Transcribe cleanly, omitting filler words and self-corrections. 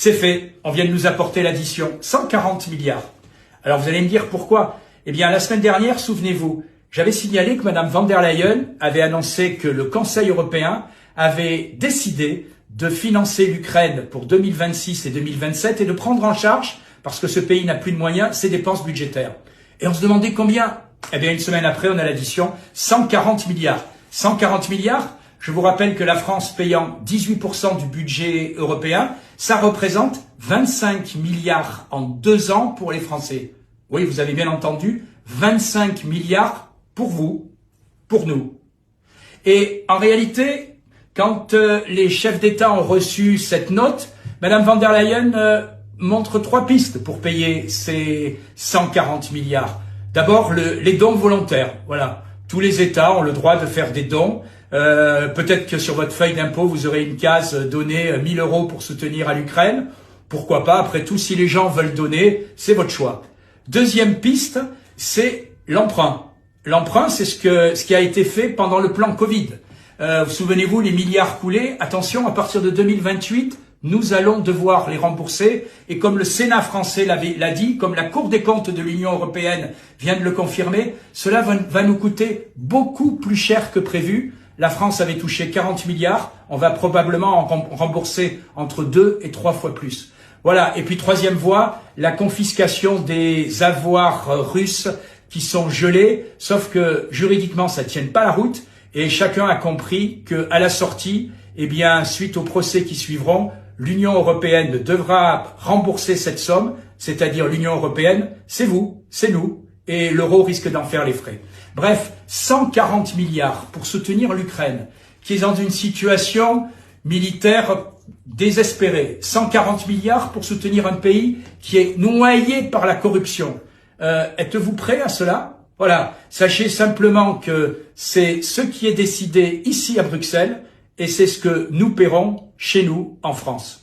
C'est fait, on vient de nous apporter l'addition, 140 milliards. Alors vous allez me dire pourquoi? Eh bien la semaine dernière, souvenez-vous, j'avais signalé que Madame von der Leyen avait annoncé que le Conseil européen avait décidé de financer l'Ukraine pour 2026 et 2027 et de prendre en charge, parce que ce pays n'a plus de moyens, ses dépenses budgétaires. Et on se demandait combien? Eh bien une semaine après, on a l'addition, 140 milliards. 140 milliards, je vous rappelle que la France payant 18% du budget européen, ça représente 25 milliards en 2 ans pour les Français. Oui, vous avez bien entendu, 25 milliards pour vous, pour nous. Et en réalité, quand les chefs d'État ont reçu cette note, Madame von der Leyen montre 3 pistes pour payer ces 140 milliards. D'abord, les dons volontaires. Voilà, tous les États ont le droit de faire des dons. Peut-être que sur votre feuille d'impôt, vous aurez une case donner 1 000 € pour soutenir à l'Ukraine. Pourquoi pas? Après tout, si les gens veulent donner, c'est votre choix. Deuxième piste, c'est l'emprunt. L'emprunt, c'est ce qui a été fait pendant le plan Covid. Vous souvenez-vous, les milliards coulés, attention, à partir de 2028, nous allons devoir les rembourser. Et comme le Sénat français l'a dit, comme la Cour des comptes de l'Union européenne vient de le confirmer, cela va nous coûter beaucoup plus cher que prévu. La France avait touché 40 milliards, on va probablement en rembourser entre 2 et 3 fois plus. Voilà, et puis troisième voie, la confiscation des avoirs russes qui sont gelés, sauf que juridiquement ça ne tienne pas la route, et chacun a compris qu'à la sortie, eh bien, suite aux procès qui suivront, l'Union européenne devra rembourser cette somme, c'est-à-dire l'Union européenne, c'est vous, c'est nous, et l'euro risque d'en faire les frais. Bref, 140 milliards pour soutenir l'Ukraine, qui est dans une situation militaire désespérée. 140 milliards pour soutenir un pays qui est noyé par la corruption. Êtes-vous prêts à cela? Voilà, sachez simplement que c'est ce qui est décidé ici à Bruxelles et c'est ce que nous paierons chez nous en France.